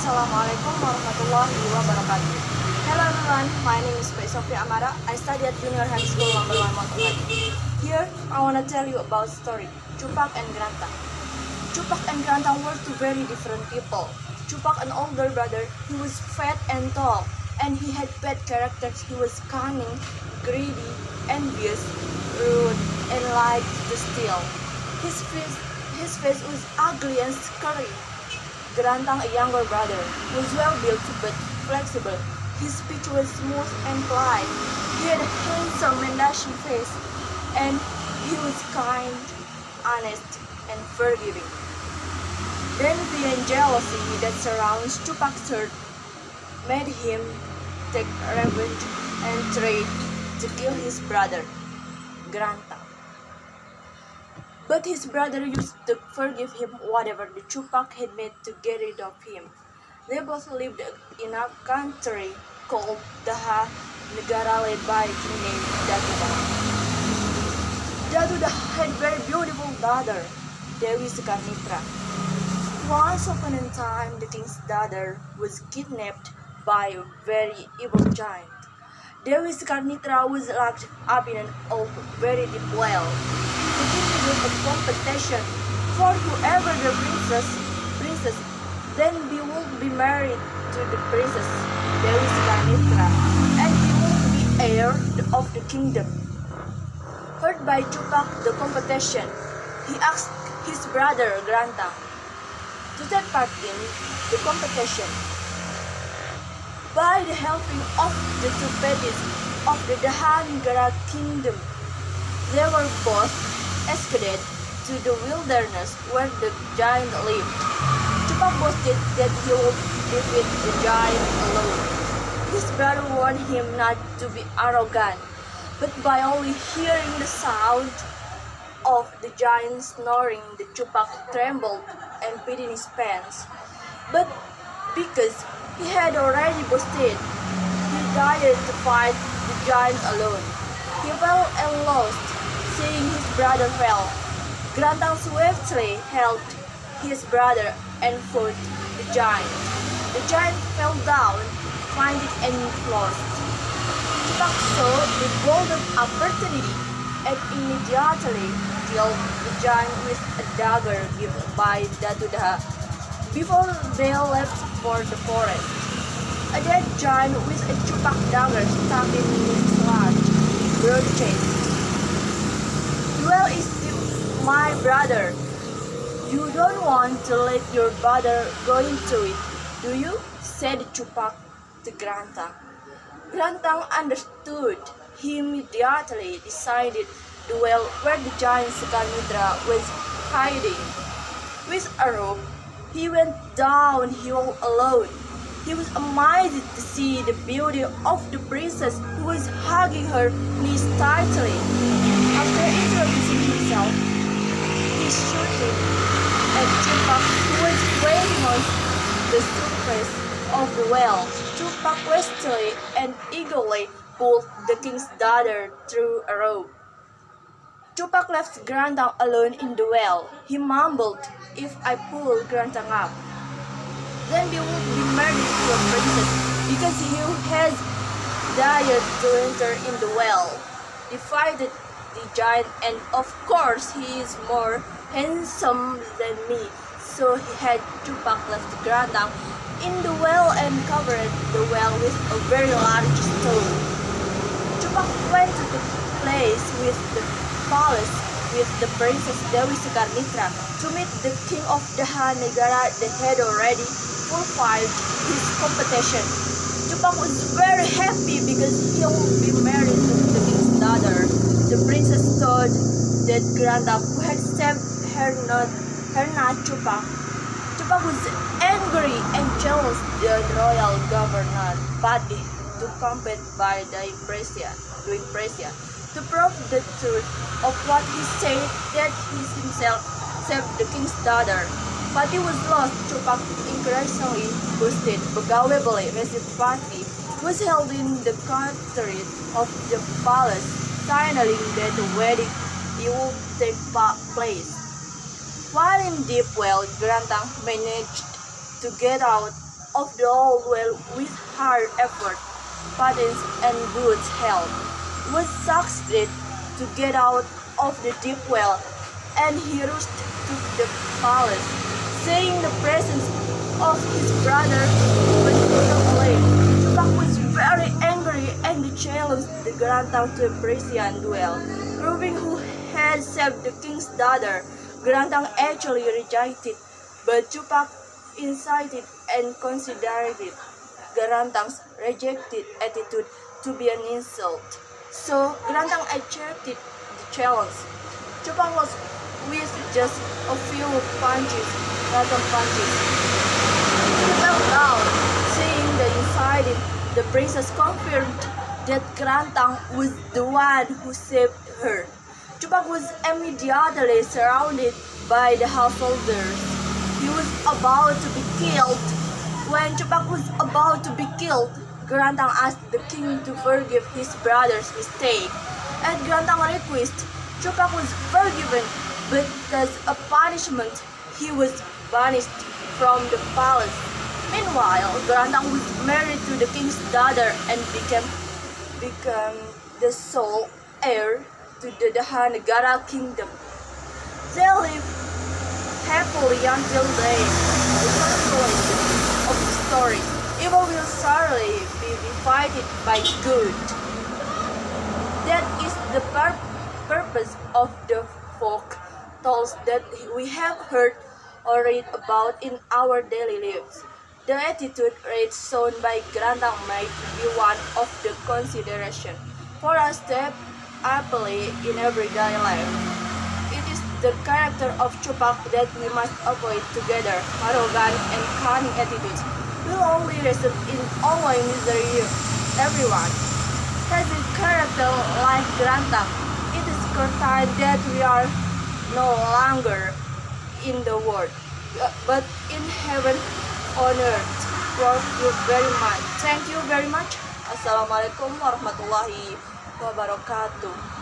Assalamualaikum warahmatullahi wabarakatuh. Hello everyone, my name is Bq Amara. I study at Junior High School number 1 Montong Gading. Here, I want to tell you about story, Chupak and Grantang. Chupak and Grantang were two very different people. Chupak, an older brother, he was fat and tall, and he had bad characters. He was cunning, greedy, envious, rude, and liked to steal. His face was ugly and scary. Grantang, a younger brother, was well-built but flexible. His speech was smooth and polite. He had a handsome and dashing face, and he was kind, honest, and forgiving. The envy and jealousy that surrounds Chupak's heart made him take revenge and try to kill his brother, Grantang. But his brother used to forgive him whatever the Chupak had made to get rid of him. They both lived in a country called Daha, negara led by a king named Datudah. Datudah had a very beautiful daughter, Dewi Sukarnitra. Once upon a time, the king's daughter was kidnapped by a very evil giant. Dewi Sukarnitra was locked up in an old, very deep well. The king began a competition for whoever the princess then he would be married to the princess Dewi Sukarnitra, and he would be heir of the kingdom. Heard by Chupak the competition, he asked his brother Grantang to take part in the competition. By the helping of the two parties of the Dahanagara kingdom, they were both escorted to the wilderness where the giant lived. Chupak boasted that he would defeat the giant alone. His brother warned him not to be arrogant, but by only hearing the sound of the giant snoring, the Chupak trembled and peed in his pants. But because he had already boasted, he dared to fight the giant alone. He fell and lost. Seeing his brother fell, Grantang swiftly helped his brother and fought the giant. The giant fell down, fainted and lost. Chupak saw the golden opportunity and immediately killed the giant with a dagger given by Datudah before they left for the forest. A dead giant with a Chupak dagger stuck in his large, broad chest. Well, is my brother. You don't want to let your brother go into it, do you? Said Chupak to Grantang. Grantang understood. He immediately decided the well where the giant Sukarnitra was hiding. With a rope, he went downhill alone. He was amazed to see the beauty of the princess who was hugging her knees tightly. After introducing himself, he shouted at Chupak, who was waiting on the surface of the well. Chupak hastily and eagerly pulled the king's daughter through a rope. Chupak left Grantang alone in the well. He mumbled, "If I pull Grantang up, then we will be married to a princess, because he has dared to enter in the well, defeated the giant, and of course he is more handsome than me." So he had Chupak left Grantang in the well and covered the well with a very large stone. Chupak went to the place with the palace with the princess Dewi Sukarnitra to meet the king of Dahanagara that had already fulfilled his competition. Chupak was very happy because he would be married to the king's daughter. The princess thought that Grantang, who had saved her not Chupak. Chupak was angry and jealous the royal governor Pati to compete by the Impresia. To prove the truth of what he said that he himself saved the king's daughter. Pati was lost. Chupak increasingly boasted. Pegawai Balai Pati was held in the courtyard of the palace, signaling that the wedding would take place. While in deep well, Grantang managed to get out of the old well with hard effort, patience, and good health, was succeeded to get out of the deep well, and he rushed to the palace, saying the presence of his brother was not away. Chupak was very angry and challenged the Gerantang to a Persian duel, proving who had saved the king's daughter. Gerantang actually rejected, but Chupak incited and considered Gerantang's rejected attitude to be an insult. So Gerantang accepted the challenge. Chupak lost with just a few punches, random punches. He fell down, seeing the incited. The princess confirmed that Gerantang was the one who saved her. Chupak was immediately surrounded by the householders. He was about to be killed. When Chupak was about to be killed, Gerantang asked the king to forgive his brother's mistake. At Gerantang's request, Chupak was forgiven, but as a punishment, he was banished from the palace. Meanwhile, Gerantang was married to the king's daughter and became the sole heir to the Dahanagara kingdom. They lived happily until they. The conclusion of the story: evil will surely be defeated by good. That is the purpose of the folk tales that we have heard or read about in our daily lives. The attitude rate shown by Gerantang might be one of the consideration for us to have happily in everyday life. It is the character of Chupak that we must avoid together. Arrogant and cunning attitudes will only result in only misery everyone. Has a character like Gerantang, it is time that we are no longer in the world, but in heaven on earth. Thank you very much. Assalamualaikum warahmatullahi wabarakatuh.